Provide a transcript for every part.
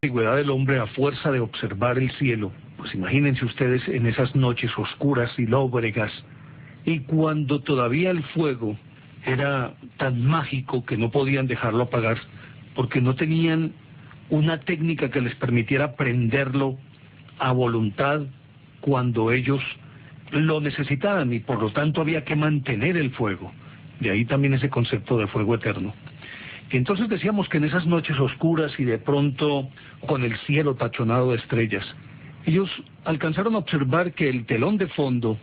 antigüedad del hombre a fuerza de observar el cielo. Pues imagínense ustedes en esas noches oscuras y lóbregas, y cuando todavía el fuego era tan mágico que no podían dejarlo apagar, porque no tenían una técnica que les permitiera prenderlo a voluntad cuando ellos lo necesitaban, y por lo tanto había que mantener el fuego. De ahí también ese concepto de fuego eterno. Y entonces decíamos que en esas noches oscuras y de pronto con el cielo tachonado de estrellas, ellos alcanzaron a observar que el telón de fondo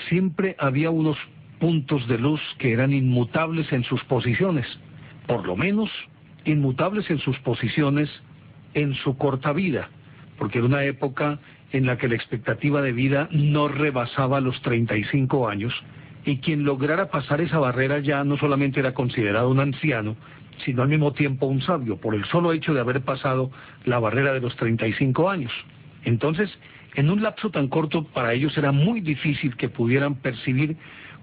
siempre había unos puntos de luz que eran inmutables en sus posiciones, por lo menos inmutables en sus posiciones en su corta vida, porque era una época en la que la expectativa de vida no rebasaba los 35 años, y quien lograra pasar esa barrera ya no solamente era considerado un anciano, sino al mismo tiempo un sabio, por el solo hecho de haber pasado la barrera de los 35 años. Entonces, en un lapso tan corto, para ellos era muy difícil que pudieran percibir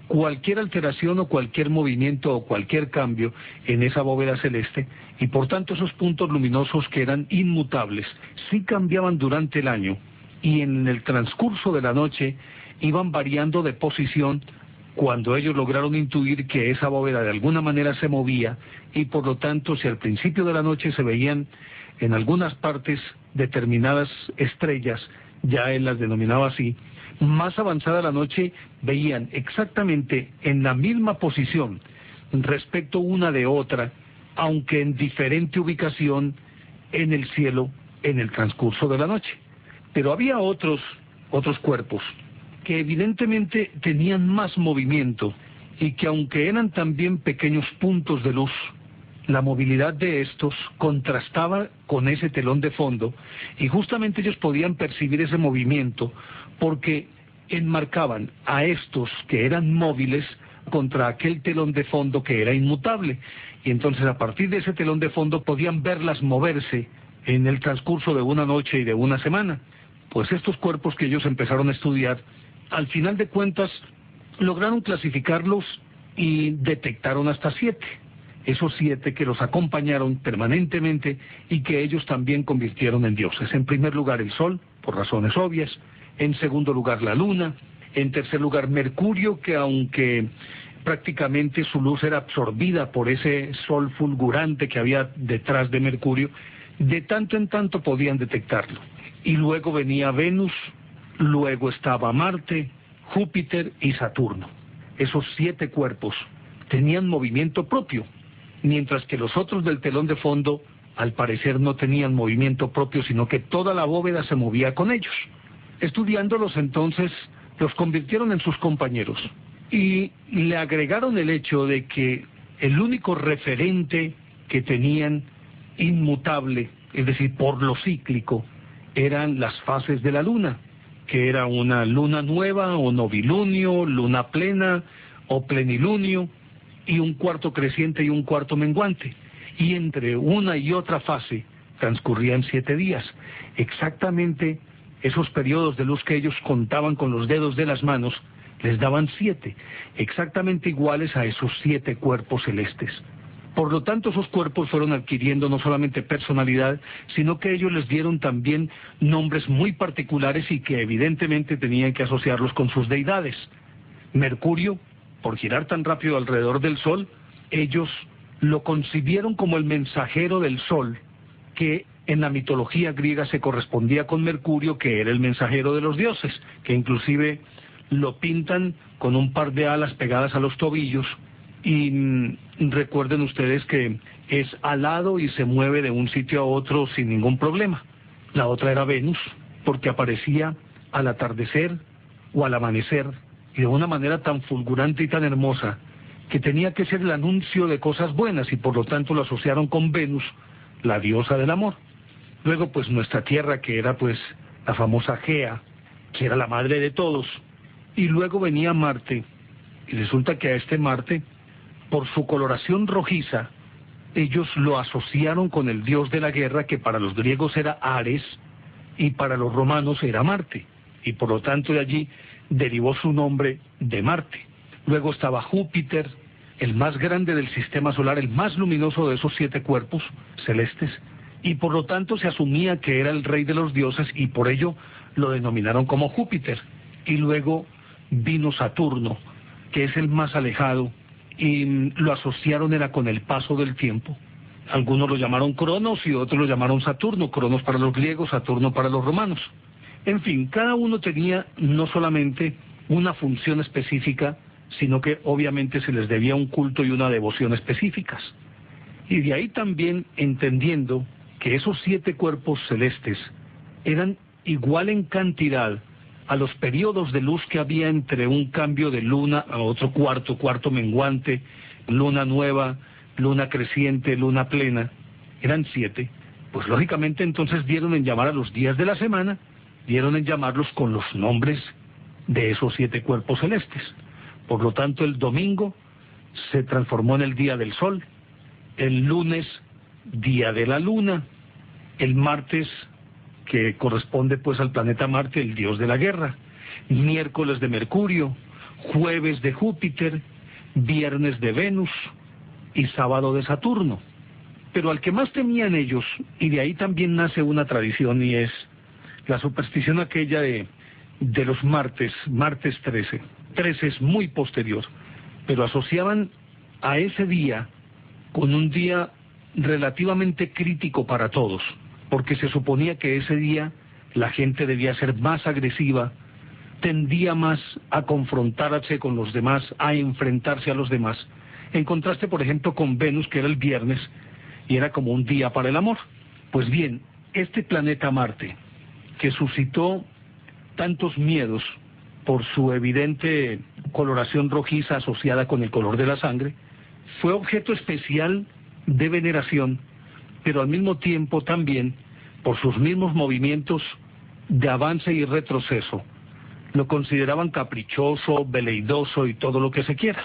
cualquier alteración o cualquier movimiento o cualquier cambio en esa bóveda celeste, y por tanto esos puntos luminosos que eran inmutables sí cambiaban durante el año, y en el transcurso de la noche iban variando de posición cuando ellos lograron intuir que esa bóveda de alguna manera se movía, y por lo tanto si al principio de la noche se veían en algunas partes determinadas estrellas, ya él las denominaba así, más avanzada la noche veían exactamente en la misma posición respecto una de otra, aunque en diferente ubicación en el cielo en el transcurso de la noche. Pero había otros cuerpos que evidentemente tenían más movimiento, y que aunque eran también pequeños puntos de luz, la movilidad de estos contrastaba con ese telón de fondo, y justamente ellos podían percibir ese movimiento porque enmarcaban a estos que eran móviles contra aquel telón de fondo que era inmutable, y entonces a partir de ese telón de fondo podían verlas moverse en el transcurso de una noche y de una semana. Pues estos cuerpos que ellos empezaron a estudiar, al final de cuentas lograron clasificarlos y detectaron hasta 7. Esos 7 que los acompañaron permanentemente y que ellos también convirtieron en dioses. En primer lugar el Sol, por razones obvias. En segundo lugar la Luna. En tercer lugar Mercurio, que aunque prácticamente su luz era absorbida por ese sol fulgurante que había detrás de Mercurio, de tanto en tanto podían detectarlo. Y luego venía Venus, luego estaba Marte, Júpiter y Saturno. Esos 7 cuerpos tenían movimiento propio, mientras que los otros del telón de fondo al parecer no tenían movimiento propio, sino que toda la bóveda se movía con ellos. Estudiándolos entonces, los convirtieron en sus compañeros y le agregaron el hecho de que el único referente que tenían inmutable, es decir, por lo cíclico, eran las fases de la luna, que era una luna nueva o novilunio, luna plena o plenilunio, y un cuarto creciente y un cuarto menguante, y entre una y otra fase transcurrían 7 días. Exactamente esos periodos de luz que ellos contaban con los dedos de las manos les daban 7, exactamente iguales a esos 7 cuerpos celestes. Por lo tanto, esos cuerpos fueron adquiriendo no solamente personalidad, sino que ellos les dieron también nombres muy particulares y que evidentemente tenían que asociarlos con sus deidades. Mercurio, por girar tan rápido alrededor del Sol, ellos lo concibieron como el mensajero del Sol, que en la mitología griega se correspondía con Mercurio, que era el mensajero de los dioses, que inclusive lo pintan con un par de alas pegadas a los tobillos, y recuerden ustedes que es alado y se mueve de un sitio a otro sin ningún problema. La otra era Venus, porque aparecía al atardecer o al amanecer, y de una manera tan fulgurante y tan hermosa, que tenía que ser el anuncio de cosas buenas, y por lo tanto lo asociaron con Venus, la diosa del amor. Luego pues nuestra Tierra, que era pues la famosa Gea, que era la madre de todos, y luego venía Marte, y resulta que a este Marte, por su coloración rojiza, ellos lo asociaron con el dios de la guerra, que para los griegos era Ares, y para los romanos era Marte, y por lo tanto de allí derivó su nombre de Marte. Luego estaba Júpiter, el más grande del sistema solar, el más luminoso de esos 7 cuerpos celestes, y por lo tanto se asumía que era el rey de los dioses y por ello lo denominaron como Júpiter. Y luego vino Saturno, que es el más alejado, y lo asociaron era con el paso del tiempo. Algunos lo llamaron Cronos y otros lo llamaron Saturno, Cronos para los griegos, Saturno para los romanos. En fin, cada uno tenía no solamente una función específica, sino que obviamente se les debía un culto y una devoción específicas. Y de ahí también entendiendo que esos 7 cuerpos celestes eran igual en cantidad a los periodos de luz que había entre un cambio de luna a otro cuarto menguante, luna nueva, luna creciente, luna plena, eran 7, pues lógicamente entonces dieron en llamar a los días de la semana, dieron en llamarlos con los nombres de esos 7 cuerpos celestes. Por lo tanto, el domingo se transformó en el día del sol, el lunes, día de la luna, el martes, que corresponde pues al planeta Marte, el dios de la guerra, miércoles de Mercurio, jueves de Júpiter, viernes de Venus y sábado de Saturno. Pero al que más temían ellos, y de ahí también nace una tradición, y es la superstición aquella de los martes 13. 13 es muy posterior, pero asociaban a ese día con un día relativamente crítico para todos, porque se suponía que ese día la gente debía ser más agresiva, tendía más a confrontarse con los demás, a enfrentarse a los demás, en contraste por ejemplo con Venus, que era el viernes, y era como un día para el amor. Pues bien, este planeta Marte, que suscitó tantos miedos por su evidente coloración rojiza asociada con el color de la sangre, fue objeto especial de veneración, pero al mismo tiempo también por sus mismos movimientos de avance y retroceso. Lo consideraban caprichoso, veleidoso y todo lo que se quiera.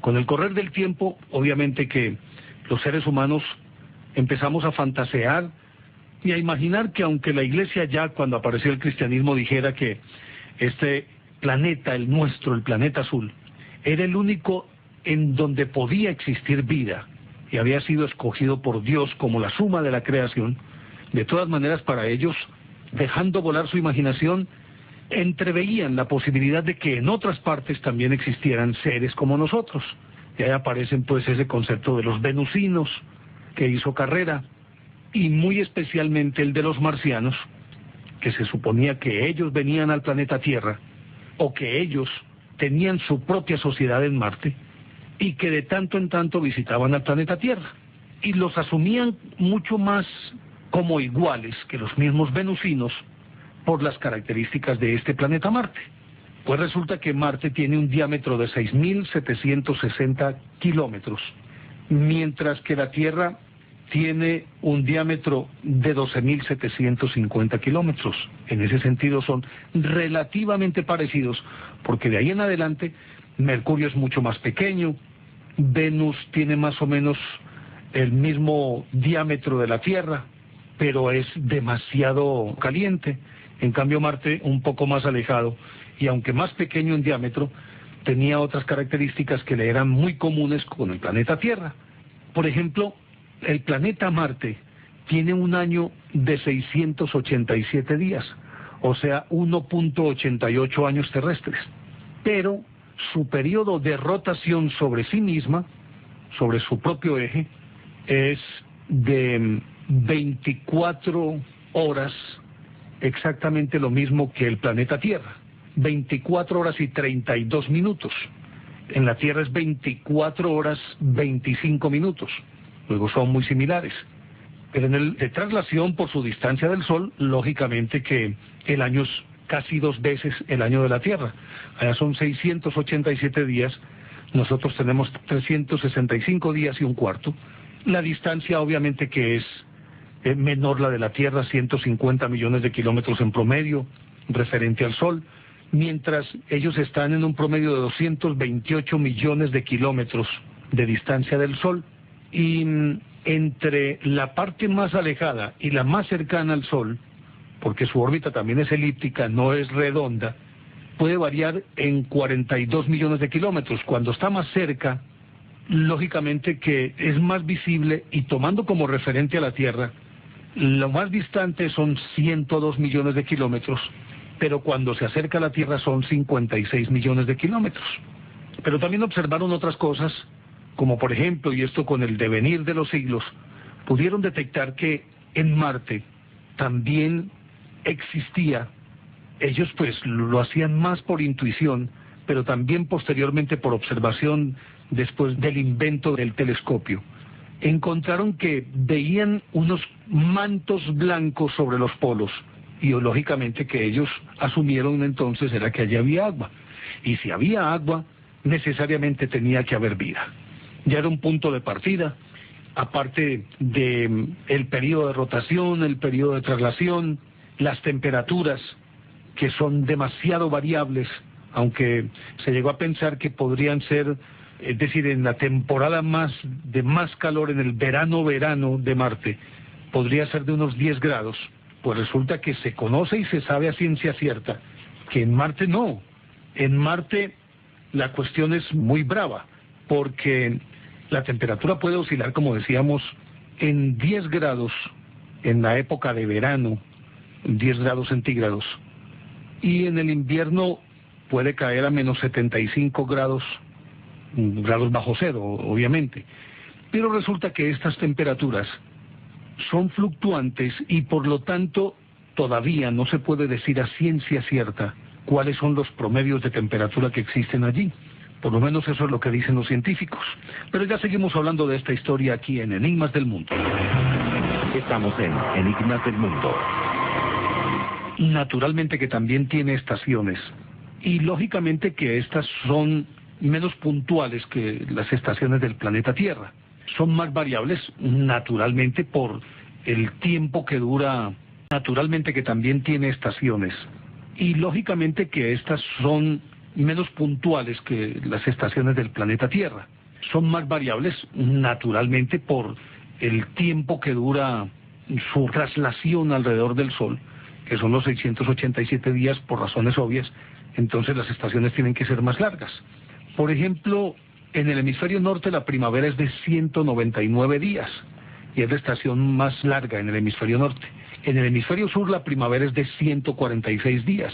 Con el correr del tiempo, obviamente que los seres humanos empezamos a fantasear y a imaginar que aunque la Iglesia ya cuando apareció el cristianismo dijera que este planeta, el nuestro, el planeta azul, era el único en donde podía existir vida y había sido escogido por Dios como la suma de la creación, de todas maneras para ellos, dejando volar su imaginación, entreveían la posibilidad de que en otras partes también existieran seres como nosotros. Y ahí aparecen pues ese concepto de los venusinos que hizo carrera, y muy especialmente el de los marcianos, que se suponía que ellos venían al planeta Tierra, o que ellos tenían su propia sociedad en Marte, y que de tanto en tanto visitaban al planeta Tierra, y los asumían mucho más como iguales que los mismos venusinos por las características de este planeta Marte. Pues resulta que Marte tiene un diámetro de 6.760 kilómetros, mientras que la Tierra tiene un diámetro de 12.750 kilómetros. En ese sentido son relativamente parecidos, porque de ahí en adelante Mercurio es mucho más pequeño, Venus tiene más o menos el mismo diámetro de la Tierra, pero es demasiado caliente. En cambio Marte, un poco más alejado, y aunque más pequeño en diámetro, tenía otras características que le eran muy comunes con el planeta Tierra. Por ejemplo, el planeta Marte tiene un año de 687 días, o sea, 1.88 años terrestres. Pero su periodo de rotación sobre sí misma, sobre su propio eje, es de 24 horas, exactamente lo mismo que el planeta Tierra. 24 horas y 32 minutos. En la Tierra es 24 horas 25 minutos. Luego son muy similares. Pero en el de traslación por su distancia del Sol, lógicamente que el año es casi 2 veces el año de la Tierra. Allá son 687 días, nosotros tenemos 365 días y un cuarto. La distancia obviamente que es menor la de la Tierra, 150 millones de kilómetros en promedio, referente al Sol, mientras ellos están en un promedio de 228 millones de kilómetros de distancia del Sol. Y entre la parte más alejada y la más cercana al Sol, porque su órbita también es elíptica, no es redonda, puede variar en 42 millones de kilómetros. Cuando está más cerca, lógicamente que es más visible, y tomando como referente a la Tierra, Lo más distante son 102 millones de kilómetros, pero cuando se acerca a la Tierra son 56 millones de kilómetros. Pero también observaron otras cosas, como por ejemplo, y esto con el devenir de los siglos, pudieron detectar que en Marte también existía, ellos pues lo hacían más por intuición, pero también posteriormente por observación después del invento del telescopio. Encontraron que veían unos mantos blancos sobre los polos, y lógicamente que ellos asumieron entonces era que allí había agua. Y si había agua, necesariamente tenía que haber vida. Ya era un punto de partida, aparte de el periodo de rotación, el periodo de traslación, las temperaturas, que son demasiado variables, aunque se llegó a pensar que podrían ser, es decir, en la temporada de más calor, en el verano de Marte, podría ser de unos 10 grados. Pues resulta que se conoce y se sabe a ciencia cierta que en Marte no. En Marte la cuestión es muy brava, porque la temperatura puede oscilar, como decíamos, en 10 grados en la época de verano, 10 grados centígrados, y en el invierno puede caer a menos 75 grados bajo cero, obviamente. Pero resulta que estas temperaturas son fluctuantes y por lo tanto todavía no se puede decir a ciencia cierta cuáles son los promedios de temperatura que existen allí. Por lo menos eso es lo que dicen los científicos. Pero ya seguimos hablando de esta historia aquí en Enigmas del Mundo. Estamos en Enigmas del Mundo. Naturalmente que también tiene estaciones, y lógicamente que estas son menos puntuales que las estaciones del planeta Tierra. Son más variables, naturalmente, por el tiempo que dura. Naturalmente que también tiene estaciones, y lógicamente que estas son menos puntuales que las estaciones del planeta Tierra. Son más variables, naturalmente, por el tiempo que dura su traslación alrededor del Sol, que son los 687 días por razones obvias. Entonces las estaciones tienen que ser más largas. Por ejemplo, en el hemisferio norte la primavera es de 199 días, y es la estación más larga en el hemisferio norte. En el hemisferio sur la primavera es de 146 días,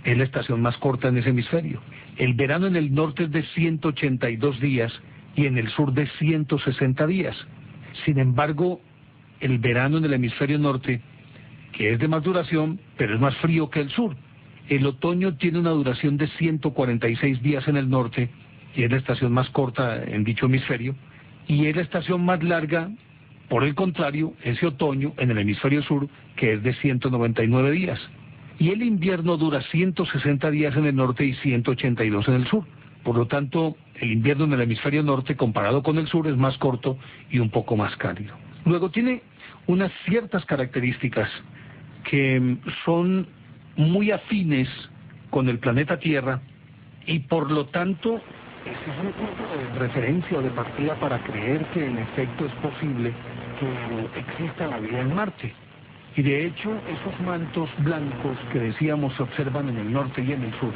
es la estación más corta en ese hemisferio. El verano en el norte es de 182 días y en el sur de 160 días. Sin embargo, el verano en el hemisferio norte, que es de más duración, pero es más frío que el sur. El otoño tiene una duración de 146 días en el norte, y es la estación más corta en dicho hemisferio, y es la estación más larga, por el contrario, ese otoño en el hemisferio sur, que es de 199 días. Y el invierno dura 160 días en el norte y 182 en el sur. Por lo tanto, el invierno en el hemisferio norte, comparado con el sur, es más corto y un poco más cálido. Luego tiene unas ciertas características que son muy afines con el planeta Tierra, y por lo tanto este es un punto de referencia o de partida para creer que en efecto es posible que exista la vida en Marte. Y de hecho esos mantos blancos que decíamos se observan en el norte y en el sur.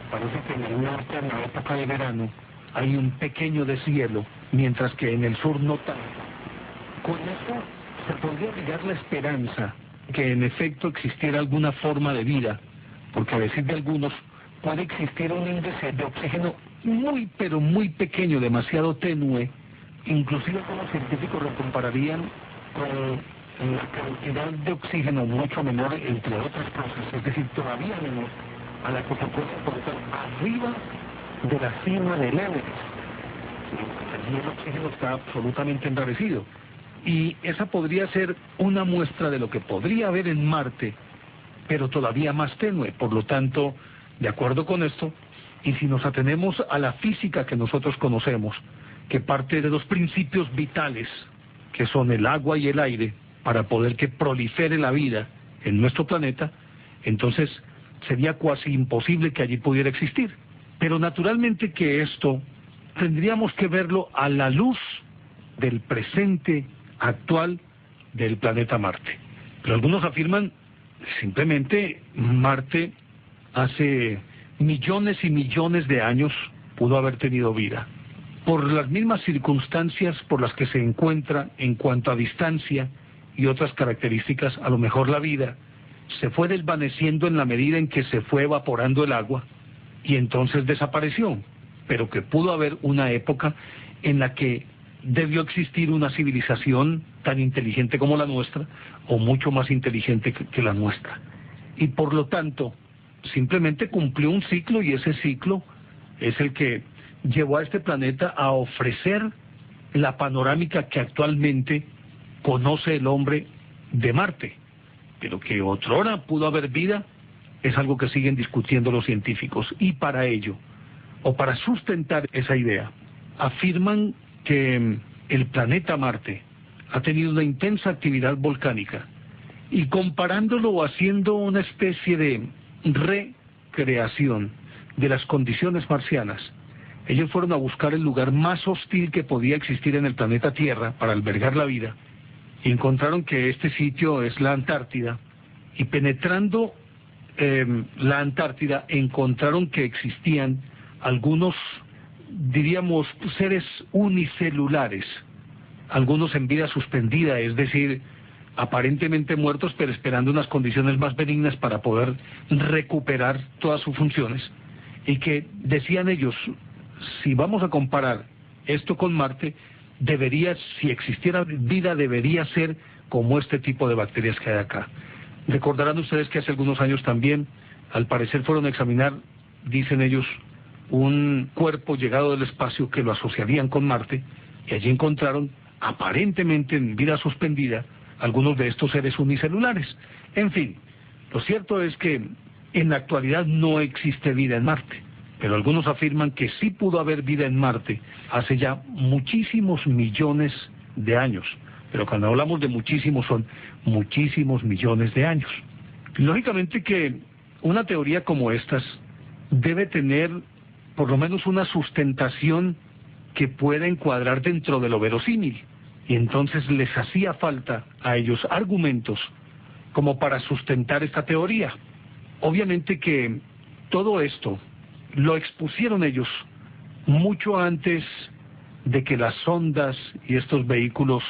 Parece que en el norte, en la época de verano, hay un pequeño deshielo, mientras que en el sur no tanto. Con eso se podría ligar la esperanza que en efecto existiera alguna forma de vida, porque a decir de algunos puede existir un índice de oxígeno muy pero muy pequeño, demasiado tenue. Inclusive algunos científicos lo compararían con la cantidad de oxígeno mucho menor, entre otras cosas, es decir, todavía menor a la que se puede encontrar arriba de la cima del Everest. Allí el oxígeno está absolutamente enrarecido. Y esa podría ser una muestra de lo que podría haber en Marte, pero todavía más tenue. Por lo tanto, de acuerdo con esto, y si nos atenemos a la física que nosotros conocemos, que parte de dos principios vitales, que son el agua y el aire, para poder que prolifere la vida en nuestro planeta, entonces sería cuasi imposible que allí pudiera existir. Pero naturalmente que esto tendríamos que verlo a la luz del presente actual del planeta Marte. Pero algunos afirman simplemente Marte hace millones y millones de años pudo haber tenido vida. Por las mismas circunstancias por las que se encuentra en cuanto a distancia y otras características, a lo mejor la vida se fue desvaneciendo en la medida en que se fue evaporando el agua y entonces desapareció, pero que pudo haber una época en la que debió existir una civilización tan inteligente como la nuestra, o mucho más inteligente que la nuestra. Y por lo tanto, simplemente cumplió un ciclo, y ese ciclo es el que llevó a este planeta a ofrecer la panorámica que actualmente conoce el hombre de Marte. Pero que otrora pudo haber vida es algo que siguen discutiendo los científicos. Y para ello, o para sustentar esa idea, afirman que el planeta Marte ha tenido una intensa actividad volcánica, y comparándolo o haciendo una especie de recreación de las condiciones marcianas, ellos fueron a buscar el lugar más hostil que podía existir en el planeta Tierra para albergar la vida, y encontraron que este sitio es la Antártida, y penetrando la Antártida encontraron que existían algunos, diríamos, seres unicelulares, algunos en vida suspendida, es decir, aparentemente muertos, pero esperando unas condiciones más benignas para poder recuperar todas sus funciones, y que decían ellos, si vamos a comparar esto con Marte, debería, si existiera vida, debería ser como este tipo de bacterias que hay acá. Recordarán ustedes que hace algunos años también, al parecer, fueron a examinar, dicen ellos, un cuerpo llegado del espacio que lo asociarían con Marte, y allí encontraron, aparentemente en vida suspendida, algunos de estos seres unicelulares. En fin, lo cierto es que en la actualidad no existe vida en Marte, pero algunos afirman que sí pudo haber vida en Marte hace ya muchísimos millones de años. Pero cuando hablamos de muchísimos, son muchísimos millones de años. Lógicamente que una teoría como estas debe tener por lo menos una sustentación que pueda encuadrar dentro de lo verosímil, y entonces les hacía falta a ellos argumentos como para sustentar esta teoría. Obviamente que todo esto lo expusieron ellos mucho antes de que las sondas y estos vehículos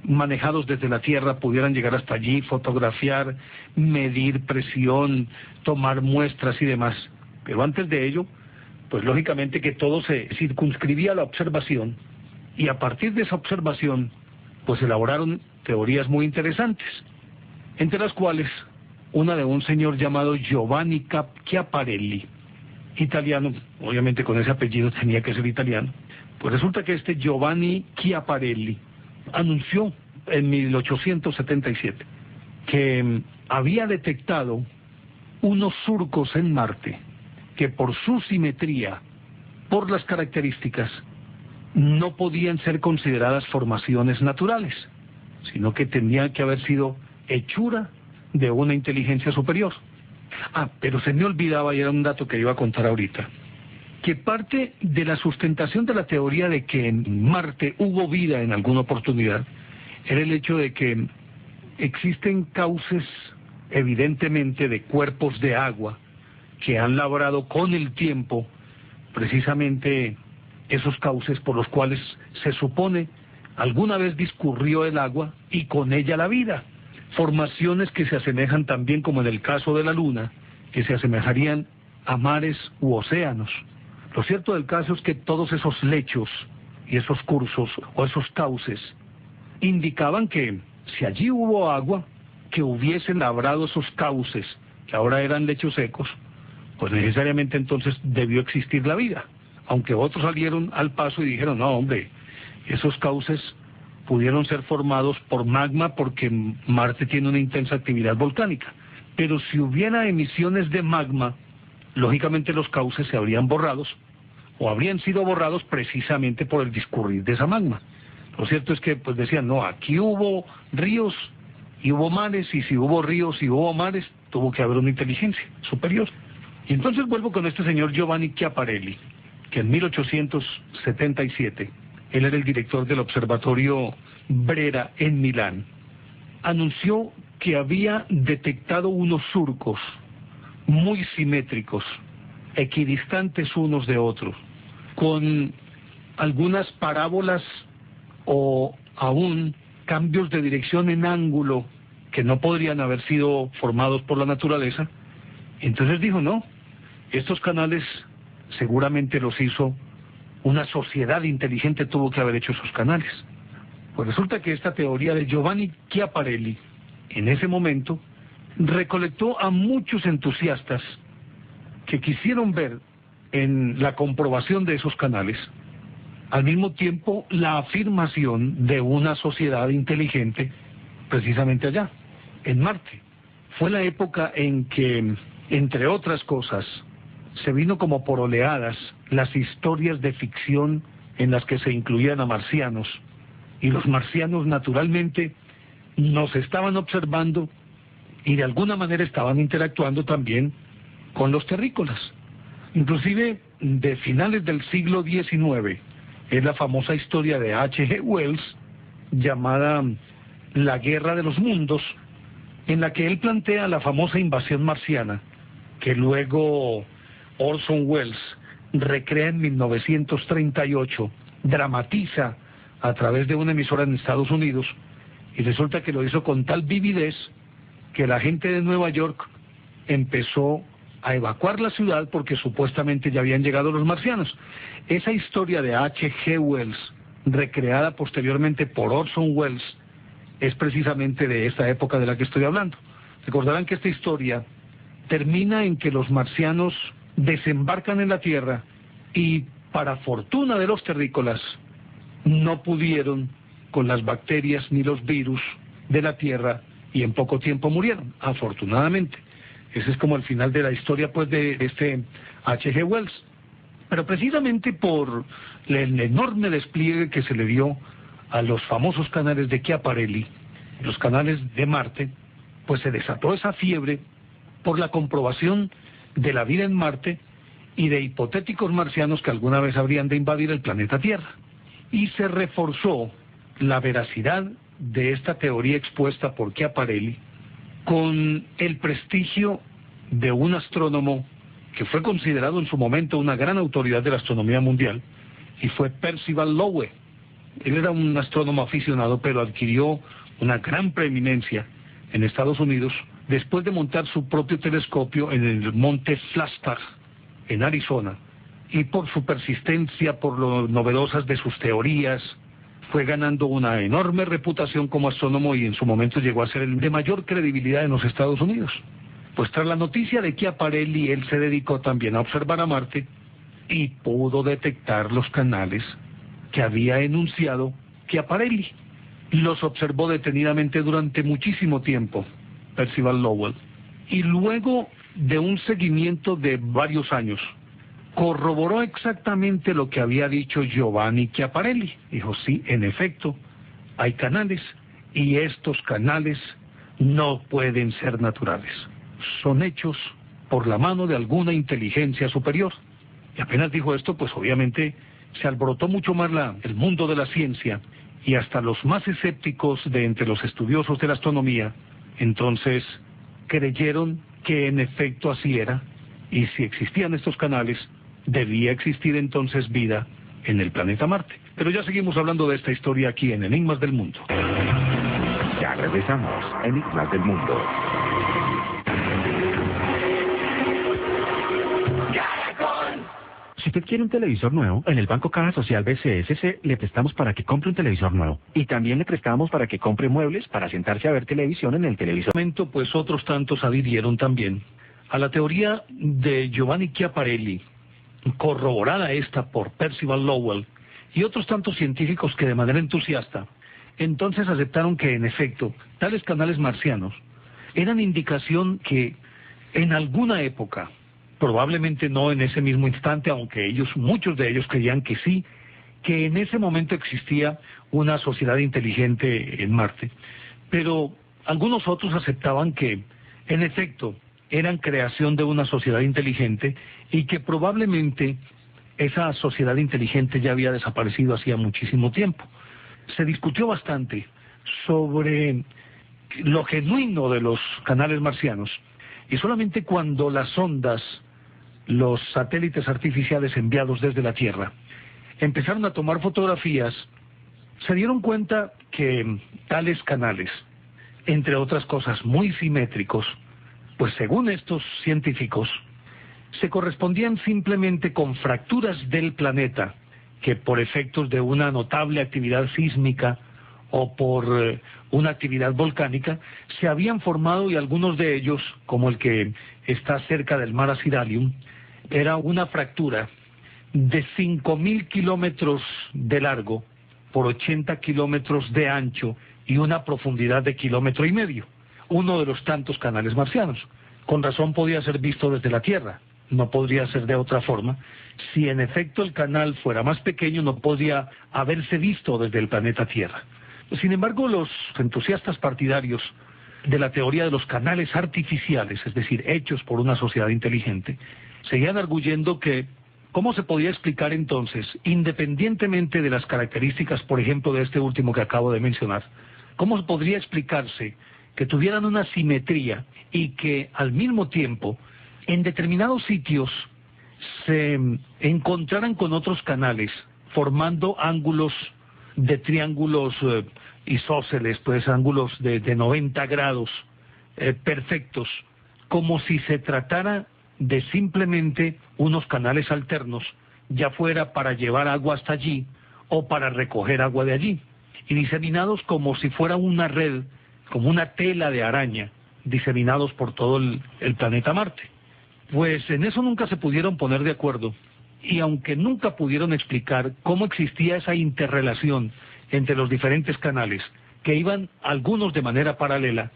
manejados desde la Tierra pudieran llegar hasta allí, fotografiar, medir presión, tomar muestras y demás. Pero antes de ello, pues lógicamente que todo se circunscribía a la observación, y a partir de esa observación pues elaboraron teorías muy interesantes, entre las cuales una de un señor llamado Giovanni Schiaparelli, italiano, obviamente con ese apellido tenía que ser italiano. Pues resulta que este Giovanni Schiaparelli anunció en 1877 que había detectado unos surcos en Marte que por su simetría, por las características, no podían ser consideradas formaciones naturales, sino que tenían que haber sido hechura de una inteligencia superior. Pero se me olvidaba, y era un dato que iba a contar ahorita, que parte de la sustentación de la teoría de que en Marte hubo vida en alguna oportunidad era el hecho de que existen cauces, evidentemente, de cuerpos de agua que han labrado con el tiempo precisamente esos cauces por los cuales se supone alguna vez discurrió el agua y con ella la vida. Formaciones que se asemejan también, como en el caso de la Luna, que se asemejarían a mares u océanos. Lo cierto del caso es que todos esos lechos y esos cursos o esos cauces indicaban que si allí hubo agua, que hubiesen labrado esos cauces, que ahora eran lechos secos, pues necesariamente entonces debió existir la vida. Aunque otros salieron al paso y dijeron, no hombre, esos cauces pudieron ser formados por magma porque Marte tiene una intensa actividad volcánica. Pero si hubiera emisiones de magma, lógicamente los cauces se habrían borrado, o habrían sido borrados precisamente por el discurrir de esa magma. Lo cierto es que pues decían, no, aquí hubo ríos y hubo mares, y si hubo ríos y hubo mares, tuvo que haber una inteligencia superior. Y entonces vuelvo con este señor Giovanni Schiaparelli, que en 1877, él era el director del observatorio Brera en Milán, anunció que había detectado unos surcos muy simétricos, equidistantes unos de otros, con algunas parábolas o aún cambios de dirección en ángulo que no podrían haber sido formados por la naturaleza. Entonces dijo, no, estos canales seguramente los hizo una sociedad inteligente, tuvo que haber hecho esos canales. Pues resulta que esta teoría de Giovanni Chiaparelli, en ese momento, recolectó a muchos entusiastas que quisieron ver en la comprobación de esos canales, al mismo tiempo, la afirmación de una sociedad inteligente precisamente allá, en Marte. Fue la época en que, entre otras cosas, se vino como por oleadas las historias de ficción en las que se incluían a marcianos, y los marcianos naturalmente nos estaban observando y de alguna manera estaban interactuando también con los terrícolas. Inclusive de finales del siglo XIX es la famosa historia de H.G. Wells llamada La Guerra de los Mundos, en la que él plantea la famosa invasión marciana que luego Orson Welles recrea en 1938, dramatiza a través de una emisora en Estados Unidos, y resulta que lo hizo con tal vividez que la gente de Nueva York empezó a evacuar la ciudad porque supuestamente ya habían llegado los marcianos. Esa historia de H.G. Wells, recreada posteriormente por Orson Welles, es precisamente de esta época de la que estoy hablando. Recordarán que esta historia termina en que los marcianos desembarcan en la Tierra y, para fortuna de los terrícolas, no pudieron con las bacterias ni los virus de la Tierra y en poco tiempo murieron, afortunadamente. Ese es como el final de la historia, pues, de este H.G. Wells. Pero precisamente por el enorme despliegue que se le dio a los famosos canales de Chiaparelli, los canales de Marte, pues se desató esa fiebre por la comprobación de la vida en Marte y de hipotéticos marcianos que alguna vez habrían de invadir el planeta Tierra. Y se reforzó la veracidad de esta teoría expuesta por Chiaparelli con el prestigio de un astrónomo que fue considerado en su momento una gran autoridad de la astronomía mundial, y fue Percival Lowell. Él era un astrónomo aficionado, pero adquirió una gran preeminencia en Estados Unidos después de montar su propio telescopio en el monte Flagstaff, en Arizona, y por su persistencia, por lo novedosas de sus teorías, fue ganando una enorme reputación como astrónomo y en su momento llegó a ser el de mayor credibilidad en los Estados Unidos. Pues tras la noticia de Chiaparelli, él se dedicó también a observar a Marte y pudo detectar los canales que había enunciado Chiaparelli. Los observó detenidamente durante muchísimo tiempo, Percival Lowell, y luego de un seguimiento de varios años, corroboró exactamente lo que había dicho Giovanni Chiaparelli. Dijo, sí, en efecto, hay canales, y estos canales no pueden ser naturales. Son hechos por la mano de alguna inteligencia superior. Y apenas dijo esto, pues obviamente se alborotó mucho más el mundo de la ciencia, y hasta los más escépticos de entre los estudiosos de la astronomía, entonces creyeron que en efecto así era, y si existían estos canales, debía existir entonces vida en el planeta Marte. Pero ya seguimos hablando de esta historia aquí en Enigmas del Mundo. Ya regresamos, Enigmas del Mundo. Si usted quiere un televisor nuevo, en el Banco Caja Social BCSC le prestamos para que compre un televisor nuevo. Y también le prestamos para que compre muebles para sentarse a ver televisión en el televisor. Pues otros tantos adhirieron también a la teoría de Giovanni Chiaparelli, corroborada esta por Percival Lowell y otros tantos científicos que de manera entusiasta entonces aceptaron que en efecto tales canales marcianos eran indicación que en alguna época, probablemente no en ese mismo instante, aunque muchos de ellos creían que sí, que en ese momento existía una sociedad inteligente en Marte, pero algunos otros aceptaban que en efecto eran creación de una sociedad inteligente y que probablemente esa sociedad inteligente ya había desaparecido hacía muchísimo tiempo. Se discutió bastante sobre lo genuino de los canales marcianos, y solamente cuando las ondas, los satélites artificiales enviados desde la Tierra, empezaron a tomar fotografías, se dieron cuenta que tales canales, entre otras cosas muy simétricos, pues según estos científicos, se correspondían simplemente con fracturas del planeta que por efectos de una notable actividad sísmica o por una actividad volcánica se habían formado, y algunos de ellos, como el que está cerca del mar Acidalium, era una fractura de 5.000 kilómetros de largo por 80 kilómetros de ancho y una profundidad de 1,5 kilómetros, uno de los tantos canales marcianos. Con razón podía ser visto desde la Tierra, no podría ser de otra forma. Si en efecto el canal fuera más pequeño, no podía haberse visto desde el planeta Tierra. Sin embargo, los entusiastas partidarios de la teoría de los canales artificiales, es decir, hechos por una sociedad inteligente, seguían arguyendo que ¿cómo se podía explicar entonces, independientemente de las características, por ejemplo, de este último que acabo de mencionar, cómo podría explicarse que tuvieran una simetría y que al mismo tiempo en determinados sitios se encontraran con otros canales formando ángulos de triángulos isósceles, pues ángulos de 90 grados perfectos, como si se tratara de simplemente unos canales alternos, ya fuera para llevar agua hasta allí o para recoger agua de allí, y diseminados como si fuera una red, como una tela de araña, diseminados por todo el planeta Marte. Pues en eso nunca se pudieron poner de acuerdo, y aunque nunca pudieron explicar cómo existía esa interrelación entre los diferentes canales, que iban algunos de manera paralela,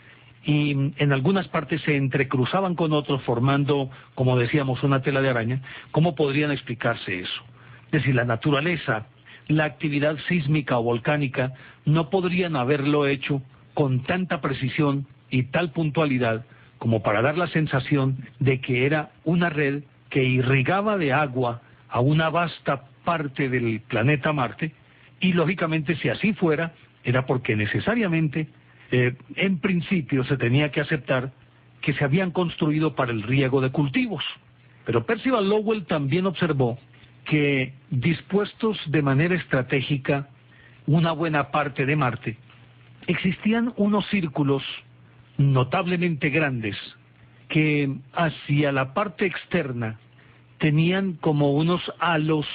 y en algunas partes se entrecruzaban con otros formando, como decíamos, una tela de araña, ¿cómo podrían explicarse eso? Es decir, la naturaleza, la actividad sísmica o volcánica no podrían haberlo hecho con tanta precisión y tal puntualidad como para dar la sensación de que era una red que irrigaba de agua a una vasta parte del planeta Marte, y lógicamente si así fuera, era porque necesariamente en principio se tenía que aceptar que se habían construido para el riego de cultivos. Pero Percival Lowell también observó que dispuestos de manera estratégica una buena parte de Marte, existían unos círculos notablemente grandes que hacia la parte externa tenían como unos halos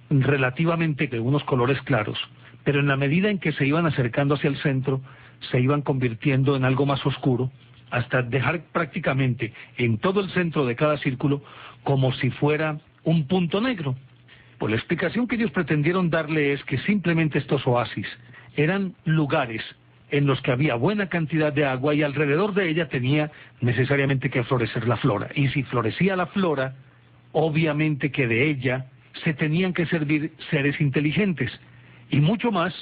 relativamente de unos colores claros, pero en la medida en que se iban acercando hacia el centro, se iban convirtiendo en algo más oscuro, hasta dejar prácticamente en todo el centro de cada círculo como si fuera un punto negro. Pues la explicación que ellos pretendieron darle es que simplemente estos oasis eran lugares en los que había buena cantidad de agua y alrededor de ella tenía necesariamente que florecer la flora. Y si florecía la flora, obviamente que de ella se tenían que servir seres inteligentes. Y mucho más,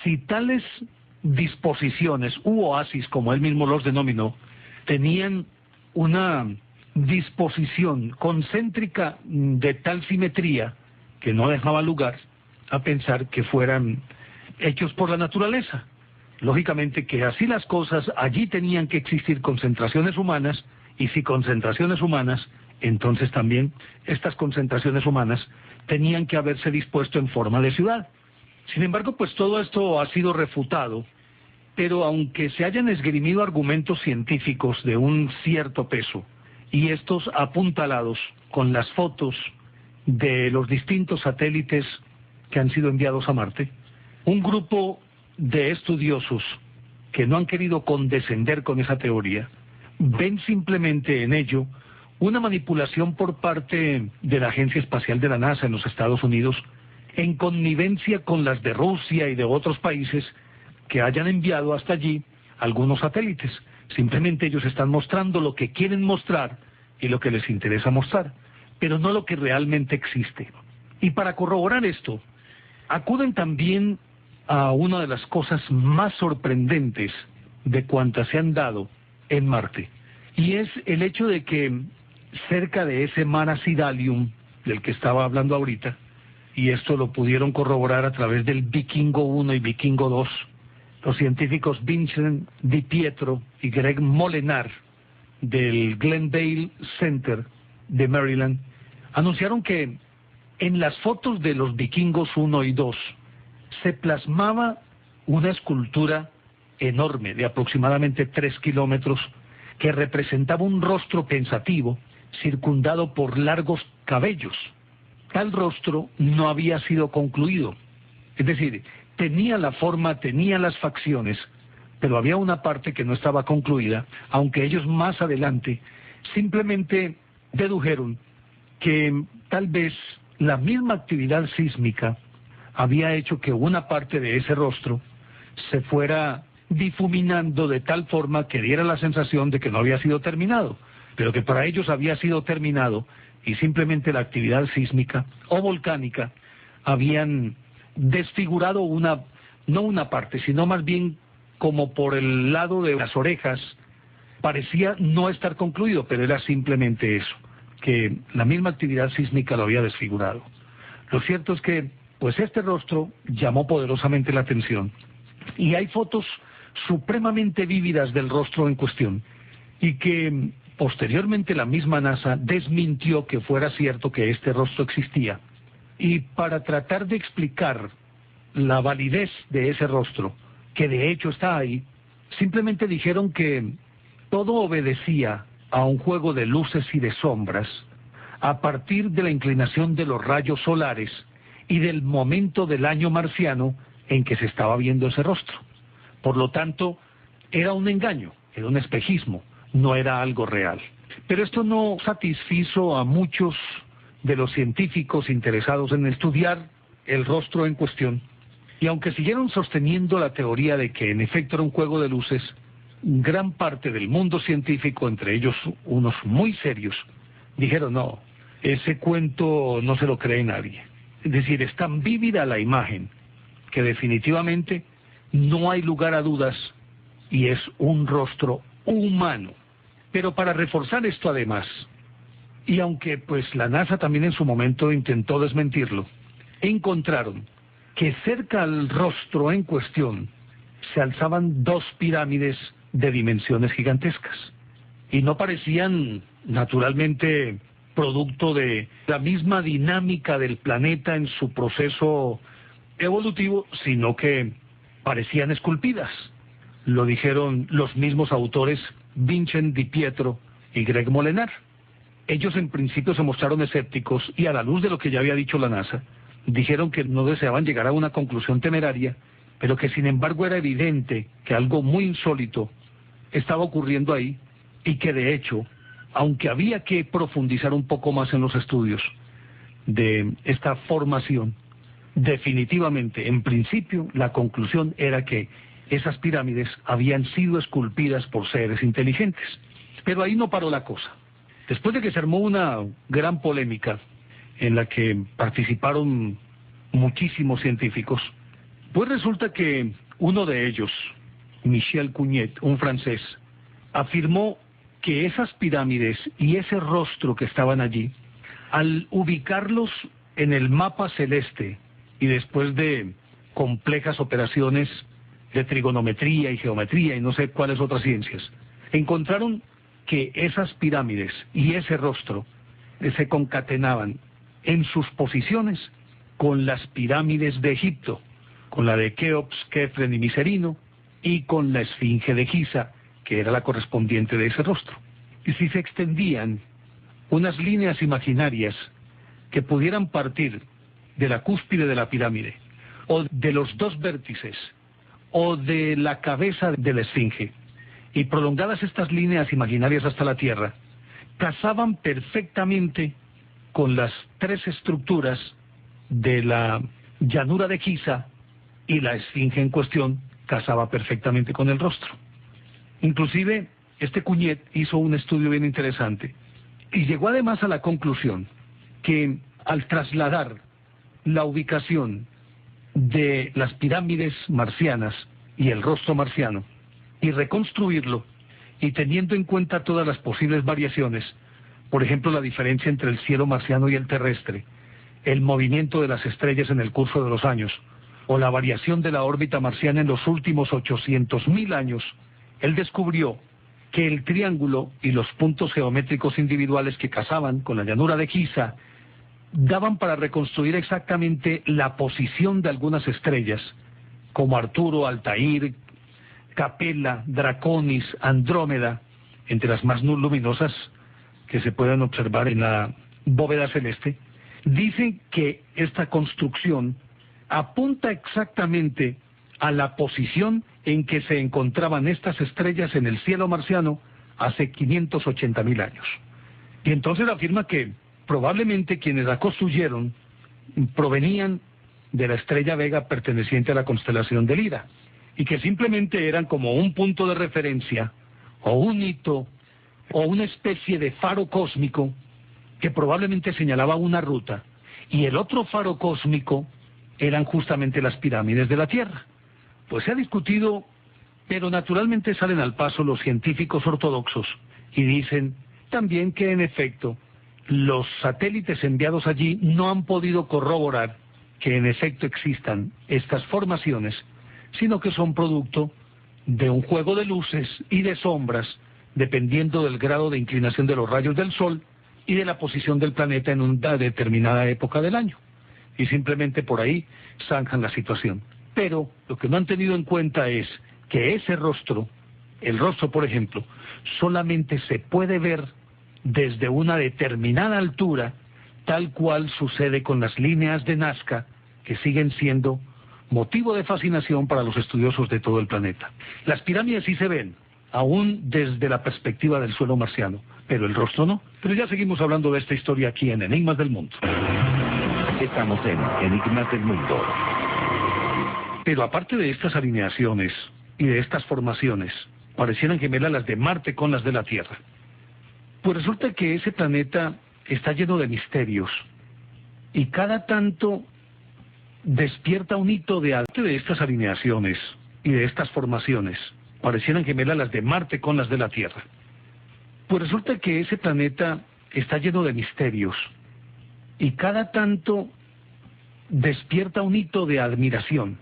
si tales disposiciones u oasis, como él mismo los denominó, tenían una disposición concéntrica de tal simetría que no dejaba lugar a pensar que fueran hechos por la naturaleza. Lógicamente que así las cosas, allí tenían que existir concentraciones humanas, y si concentraciones humanas, entonces también estas concentraciones humanas tenían que haberse dispuesto en forma de ciudad. Sin embargo, pues todo esto ha sido refutado, pero aunque se hayan esgrimido argumentos científicos de un cierto peso, y estos apuntalados con las fotos de los distintos satélites que han sido enviados a Marte, un grupo de estudiosos que no han querido condescender con esa teoría, ven simplemente en ello una manipulación por parte de la Agencia Espacial de la NASA en los Estados Unidos, en connivencia con las de Rusia y de otros países que hayan enviado hasta allí algunos satélites. Simplemente ellos están mostrando lo que quieren mostrar y lo que les interesa mostrar, pero no lo que realmente existe. Y para corroborar esto, acuden también a una de las cosas más sorprendentes de cuantas se han dado en Marte, y es el hecho de que cerca de ese mar Acidalium del que estaba hablando ahorita, y esto lo pudieron corroborar a través del Vikingo 1 y Vikingo 2, los científicos Vincent Di Pietro y Greg Molenar del Glendale Center de Maryland anunciaron que en las fotos de los Vikingos 1 y 2 se plasmaba una escultura enorme de aproximadamente 3 kilómetros que representaba un rostro pensativo circundado por largos cabellos. Tal rostro no había sido concluido. Es decir, tenía la forma, tenía las facciones, pero había una parte que no estaba concluida, aunque ellos más adelante simplemente dedujeron que tal vez la misma actividad sísmica había hecho que una parte de ese rostro se fuera difuminando de tal forma que diera la sensación de que no había sido terminado, pero que para ellos había sido terminado y simplemente la actividad sísmica o volcánica habían desfigurado no una parte, sino más bien como por el lado de las orejas, parecía no estar concluido, pero era simplemente eso, que la misma actividad sísmica lo había desfigurado. Lo cierto es que, pues este rostro llamó poderosamente la atención, y hay fotos supremamente vívidas del rostro en cuestión, y que posteriormente la misma NASA desmintió que fuera cierto que este rostro existía. Y para tratar de explicar la validez de ese rostro, que de hecho está ahí, simplemente dijeron que todo obedecía a un juego de luces y de sombras a partir de la inclinación de los rayos solares y del momento del año marciano en que se estaba viendo ese rostro. Por lo tanto, era un engaño, era un espejismo, no era algo real. Pero esto no satisfizo a muchos de los científicos interesados en estudiar el rostro en cuestión. Y aunque siguieron sosteniendo la teoría de que en efecto era un juego de luces, gran parte del mundo científico, entre ellos unos muy serios, dijeron no, ese cuento no se lo cree nadie. Es decir, es tan vívida la imagen que definitivamente no hay lugar a dudas y es un rostro humano. Pero para reforzar esto además, y aunque pues la NASA también en su momento intentó desmentirlo, encontraron que cerca al rostro en cuestión se alzaban 2 pirámides de dimensiones gigantescas y no parecían naturalmente producto de la misma dinámica del planeta en su proceso evolutivo, sino que parecían esculpidas. Lo dijeron los mismos autores Vincent Di Pietro y Greg Molenar. Ellos en principio se mostraron escépticos y a la luz de lo que ya había dicho la NASA, dijeron que no deseaban llegar a una conclusión temeraria, pero que sin embargo era evidente que algo muy insólito estaba ocurriendo ahí y que de hecho, aunque había que profundizar un poco más en los estudios de esta formación, definitivamente, en principio, la conclusión era que esas pirámides habían sido esculpidas por seres inteligentes. Pero ahí no paró la cosa. Después de que se armó una gran polémica en la que participaron muchísimos científicos, pues resulta que uno de ellos, Michel Cugnet, un francés, afirmó que esas pirámides y ese rostro que estaban allí, al ubicarlos en el mapa celeste y después de complejas operaciones de trigonometría y geometría y no sé cuáles otras ciencias, encontraron que esas pirámides y ese rostro se concatenaban en sus posiciones con las pirámides de Egipto, con la de Keops, Kefren y Miserino, y con la esfinge de Giza, que era la correspondiente de ese rostro. Y si se extendían unas líneas imaginarias que pudieran partir de la cúspide de la pirámide, o de los 2 vértices, o de la cabeza de la esfinge, y prolongadas estas líneas imaginarias hasta la Tierra, casaban perfectamente con las 3 estructuras de la llanura de Giza, y la esfinge en cuestión casaba perfectamente con el rostro. Inclusive, este Cugnet hizo un estudio bien interesante, y llegó además a la conclusión que al trasladar la ubicación de las pirámides marcianas y el rostro marciano, y reconstruirlo, y teniendo en cuenta todas las posibles variaciones, por ejemplo la diferencia entre el cielo marciano y el terrestre, el movimiento de las estrellas en el curso de los años, o la variación de la órbita marciana en los últimos 800.000 años, él descubrió que el triángulo y los puntos geométricos individuales que casaban con la llanura de Giza daban para reconstruir exactamente la posición de algunas estrellas como Arturo, Altair, Capella, Draconis, Andrómeda, entre las más luminosas que se pueden observar en la bóveda celeste, dicen que esta construcción apunta exactamente a la posición en que se encontraban estas estrellas en el cielo marciano hace 580.000 años. Y entonces afirma que probablemente quienes la construyeron provenían de la estrella Vega perteneciente a la constelación de Lira, y que simplemente eran como un punto de referencia, o un hito, o una especie de faro cósmico que probablemente señalaba una ruta, y el otro faro cósmico eran justamente las pirámides de la Tierra. Pues se ha discutido, pero naturalmente salen al paso los científicos ortodoxos y dicen también que en efecto los satélites enviados allí no han podido corroborar que en efecto existan estas formaciones, sino que son producto de un juego de luces y de sombras dependiendo del grado de inclinación de los rayos del Sol y de la posición del planeta en una determinada época del año. Y simplemente por ahí zanjan la situación. Pero lo que no han tenido en cuenta es que ese rostro, el rostro por ejemplo, solamente se puede ver desde una determinada altura, tal cual sucede con las líneas de Nazca, que siguen siendo motivo de fascinación para los estudiosos de todo el planeta. Las pirámides sí se ven, aún desde la perspectiva del suelo marciano, pero el rostro no. Pero ya seguimos hablando de esta historia aquí en Enigmas del Mundo. Estamos en Enigmas del Mundo. Pero aparte de estas alineaciones y de estas formaciones, parecieran gemelas las de Marte con las de la Tierra. Pues resulta que ese planeta está lleno de misterios y cada tanto despierta un hito de arte de estas alineaciones y de estas formaciones. Parecieran gemelas las de Marte con las de la Tierra. Pues resulta que ese planeta está lleno de misterios y cada tanto despierta un hito de admiración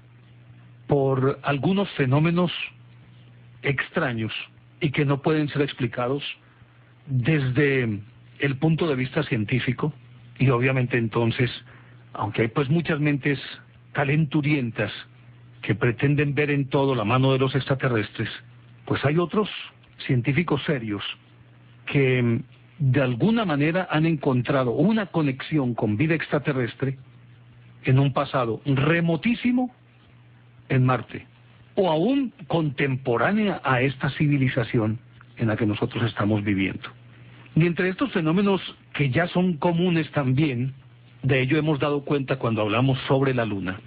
por algunos fenómenos extraños y que no pueden ser explicados desde el punto de vista científico. Y obviamente entonces, aunque hay pues muchas mentes calenturientas que pretenden ver en todo la mano de los extraterrestres, pues hay otros científicos serios que de alguna manera han encontrado una conexión con vida extraterrestre en un pasado remotísimo en Marte, o aún contemporánea a esta civilización en la que nosotros estamos viviendo. Y entre estos fenómenos que ya son comunes también, de ello hemos dado cuenta cuando hablamos sobre la Luna,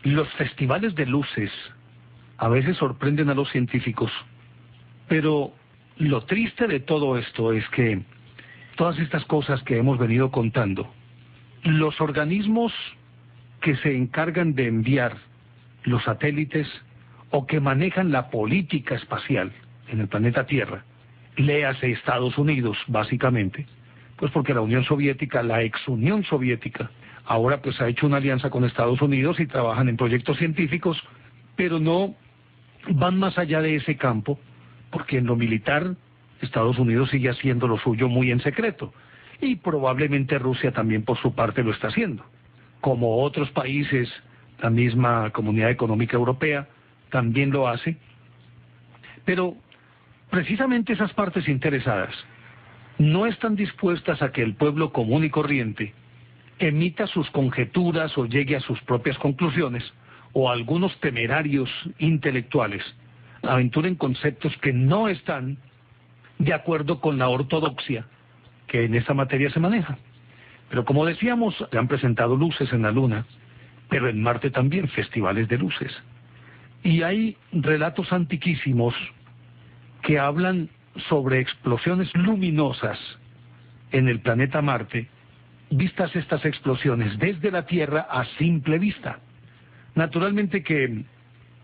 los festivales de luces a veces sorprenden a los científicos, pero lo triste de todo esto es que todas estas cosas que hemos venido contando, los organismos que se encargan de enviar los satélites o que manejan la política espacial en el planeta Tierra, léase Estados Unidos básicamente, pues porque la Unión Soviética, la ex Unión Soviética, ahora pues ha hecho una alianza con Estados Unidos y trabajan en proyectos científicos, pero no van más allá de ese campo, porque en lo militar Estados Unidos sigue haciendo lo suyo muy en secreto, y probablemente Rusia también por su parte lo está haciendo, como otros países, la misma Comunidad Económica Europea también lo hace. Pero precisamente esas partes interesadas no están dispuestas a que el pueblo común y corriente emita sus conjeturas o llegue a sus propias conclusiones, o algunos temerarios intelectuales aventuren conceptos que no están de acuerdo con la ortodoxia que en esa materia se maneja. Pero como decíamos, se han presentado luces en la Luna, pero en Marte también festivales de luces. Y hay relatos antiquísimos que hablan sobre explosiones luminosas en el planeta Marte, vistas estas explosiones desde la Tierra a simple vista. Naturalmente que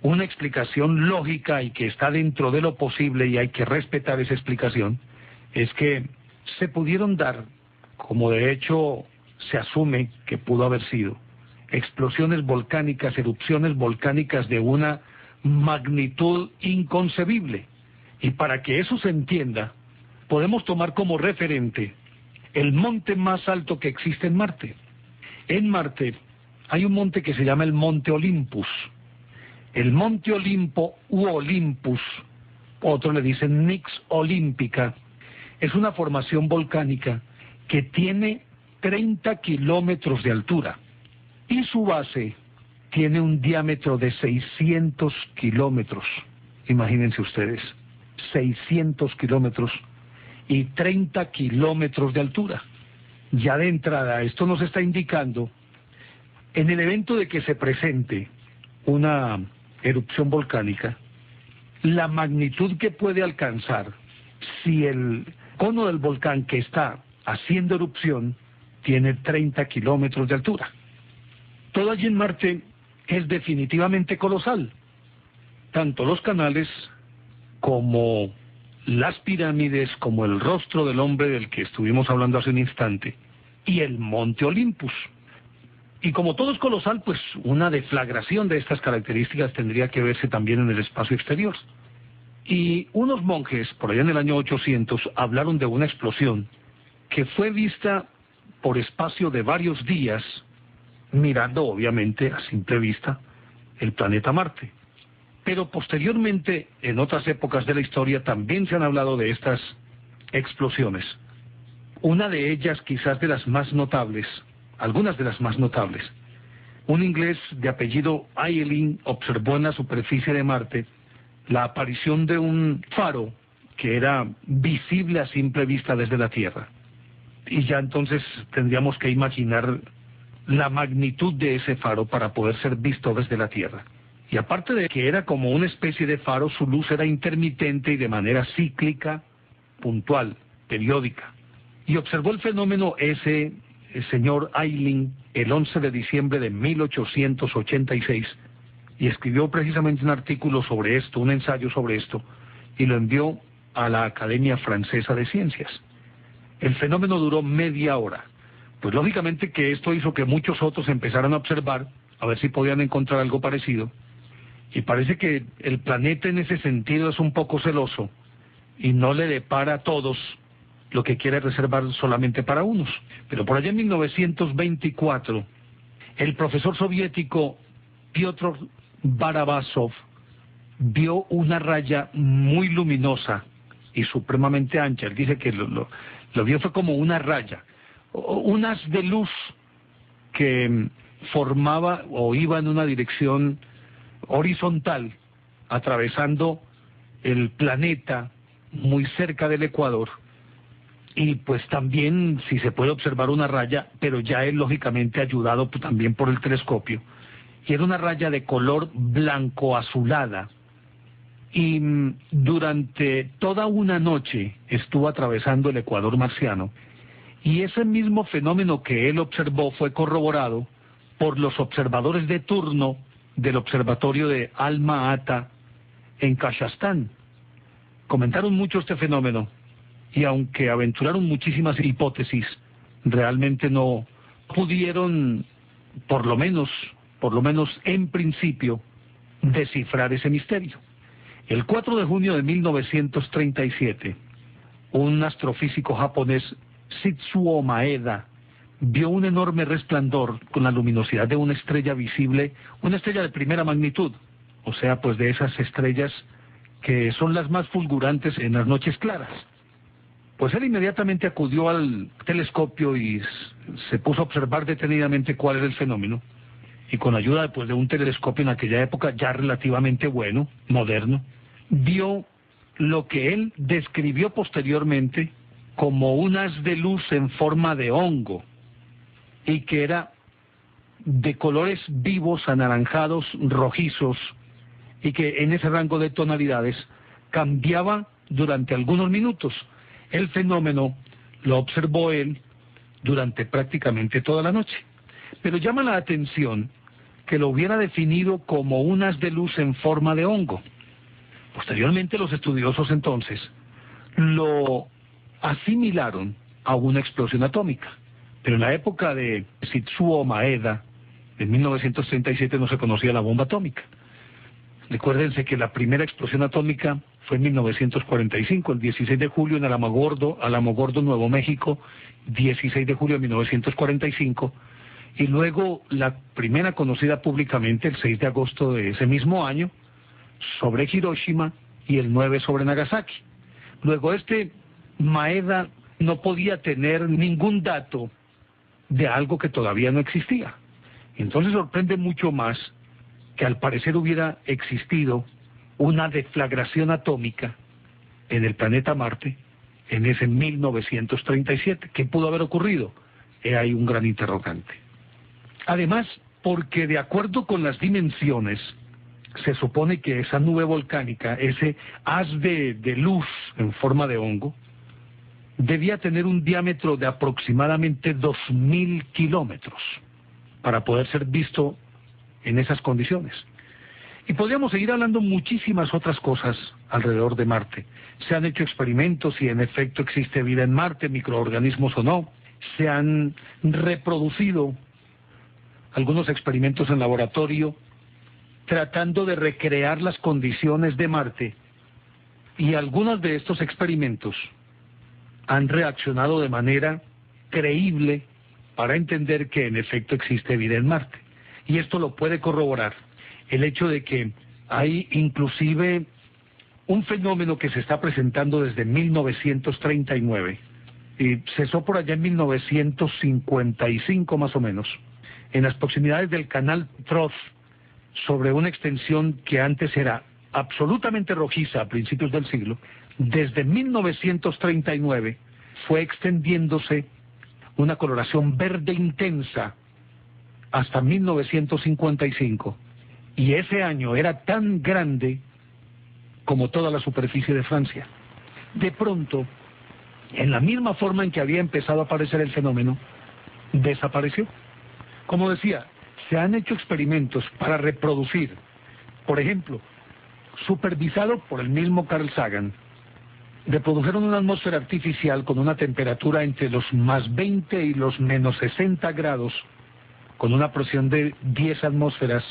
una explicación lógica y que está dentro de lo posible, y hay que respetar esa explicación, es que se pudieron dar, como de hecho se asume que pudo haber sido, explosiones volcánicas, erupciones volcánicas de una magnitud inconcebible. Y para que eso se entienda, podemos tomar como referente el monte más alto que existe en Marte. En Marte hay un monte que se llama el Monte Olympus. El Monte Olimpo u Olympus, otros le dicen Nix Olímpica, es una formación volcánica que tiene 30 kilómetros de altura y su base tiene un diámetro de 600 kilómetros. Imagínense ustedes, 600 kilómetros y 30 kilómetros de altura. Ya de entrada, esto nos está indicando, en el evento de que se presente una erupción volcánica, la magnitud que puede alcanzar si el cono del volcán que está haciendo erupción tiene 30 kilómetros de altura. Todo allí en Marte es definitivamente colosal. Tanto los canales como las pirámides, como el rostro del hombre del que estuvimos hablando hace un instante, y el Monte Olympus. Y como todo es colosal, pues una deflagración de estas características tendría que verse también en el espacio exterior. Y unos monjes, por allá en el año 800, hablaron de una explosión que fue vista por espacio de varios días, mirando obviamente a simple vista el planeta Marte. Pero posteriormente, en otras épocas de la historia, también se han hablado de estas explosiones. Una de ellas, quizás de las más notables, algunas de las más notables. Un inglés de apellido Ayling observó en la superficie de Marte la aparición de un faro que era visible a simple vista desde la Tierra. Y ya entonces tendríamos que imaginar la magnitud de ese faro para poder ser visto desde la Tierra. Y aparte de que era como una especie de faro, su luz era intermitente y de manera cíclica, puntual, periódica. Y observó el fenómeno el señor Ayling el 11 de diciembre de 1886 y escribió precisamente un artículo sobre esto, un ensayo sobre esto, y lo envió a la Academia Francesa de Ciencias. El fenómeno duró media hora. Pues lógicamente que esto hizo que muchos otros empezaran a observar, a ver si podían encontrar algo parecido, y parece que el planeta en ese sentido es un poco celoso y no le depara a todos lo que quiere reservar solamente para unos. Pero por allá en 1924, el profesor soviético Piotr Barabasov vio una raya muy luminosa y supremamente ancha. Él dice que lo vio fue como una raya, un haz de luz que formaba o iba en una dirección horizontal, atravesando el planeta muy cerca del ecuador. Y pues también si se puede observar una raya, pero ya es lógicamente ayudado también por el telescopio, y era una raya de color blanco azulada, y durante toda una noche estuvo atravesando el ecuador marciano, y ese mismo fenómeno que él observó fue corroborado por los observadores de turno del observatorio de Alma-Ata en Kazajstán. Comentaron mucho este fenómeno, y aunque aventuraron muchísimas hipótesis, realmente no pudieron, por lo menos en principio, descifrar ese misterio. El 4 de junio de 1937, un astrofísico japonés, Shitsuo Maeda, vio un enorme resplandor con la luminosidad de una estrella visible, una estrella de primera magnitud, o sea, pues de esas estrellas que son las más fulgurantes en las noches claras. Pues él inmediatamente acudió al telescopio y se puso a observar detenidamente cuál era el fenómeno, y con ayuda de un telescopio en aquella época ya relativamente bueno, moderno, vio lo que él describió posteriormente como un haz de luz en forma de hongo, y que era de colores vivos, anaranjados, rojizos, y que en ese rango de tonalidades cambiaba durante algunos minutos. El fenómeno lo observó él durante prácticamente toda la noche. Pero llama la atención que lo hubiera definido como un haz de luz en forma de hongo. Posteriormente los estudiosos entonces lo asimilaron a una explosión atómica. Pero en la época de Shitsuo Maeda, en 1937, no se conocía la bomba atómica. Recuérdense que la primera explosión atómica fue en 1945, el 16 de julio en Alamogordo, Nuevo México, 16 de julio de 1945, y luego la primera conocida públicamente el 6 de agosto de ese mismo año sobre Hiroshima y el 9 sobre Nagasaki. Luego Maeda no podía tener ningún dato de algo que todavía no existía. Entonces sorprende mucho más que al parecer hubiera existido una deflagración atómica en el planeta Marte en ese 1937. ¿Qué pudo haber ocurrido? Hay un gran interrogante. Además, porque de acuerdo con las dimensiones, se supone que esa nube volcánica, ese haz de luz en forma de hongo, debía tener un diámetro de aproximadamente 2.000 kilómetros para poder ser visto en esas condiciones. Y podríamos seguir hablando muchísimas otras cosas alrededor de Marte. Se han hecho experimentos si en efecto existe vida en Marte, microorganismos o no. Se han reproducido algunos experimentos en laboratorio tratando de recrear las condiciones de Marte, y algunos de estos experimentos han reaccionado de manera creíble para entender que en efecto existe vida en Marte. Y esto lo puede corroborar el hecho de que hay inclusive un fenómeno que se está presentando desde 1939 y cesó por allá en 1955 más o menos, en las proximidades del canal Troth, sobre una extensión que antes era absolutamente rojiza a principios del siglo. Desde 1939 fue extendiéndose una coloración verde intensa hasta 1955, y ese año era tan grande como toda la superficie de Francia. De pronto, en la misma forma en que había empezado a aparecer el fenómeno, desapareció. Como decía, se han hecho experimentos para reproducir, por ejemplo, supervisado por el mismo Carl Sagan, reprodujeron una atmósfera artificial con una temperatura entre los más 20 y los menos 60 grados, con una presión de 10 atmósferas,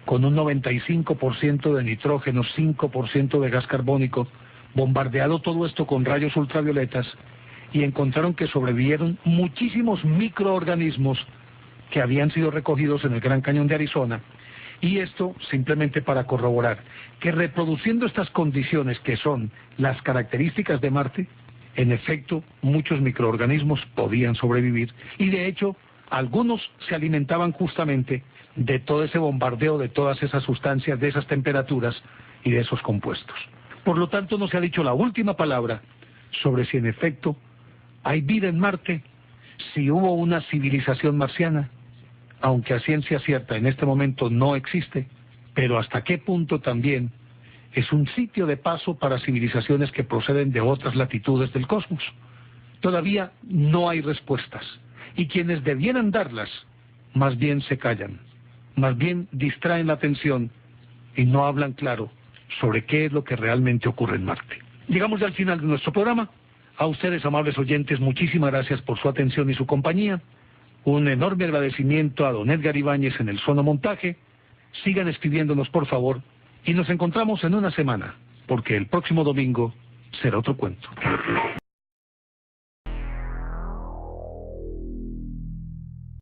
con un 95% de nitrógeno, 5% de gas carbónico, bombardeado todo esto con rayos ultravioletas, y encontraron que sobrevivieron muchísimos microorganismos que habían sido recogidos en el Gran Cañón de Arizona, y esto simplemente para corroborar que reproduciendo estas condiciones que son las características de Marte, en efecto muchos microorganismos podían sobrevivir, y de hecho algunos se alimentaban justamente de todo ese bombardeo, de todas esas sustancias, de esas temperaturas y de esos compuestos. Por lo tanto, no se ha dicho la última palabra sobre si en efecto hay vida en Marte, si hubo una civilización marciana, aunque a ciencia cierta en este momento no existe, pero hasta qué punto también es un sitio de paso para civilizaciones que proceden de otras latitudes del cosmos. Todavía no hay respuestas, y quienes debieran darlas, más bien se callan, más bien distraen la atención y no hablan claro sobre qué es lo que realmente ocurre en Marte. Llegamos ya al final de nuestro programa. A ustedes, amables oyentes, muchísimas gracias por su atención y su compañía. Un enorme agradecimiento a don Edgar Ibáñez en el sonomontaje. Sigan escribiéndonos, por favor, y nos encontramos en una semana, porque el próximo domingo será otro cuento.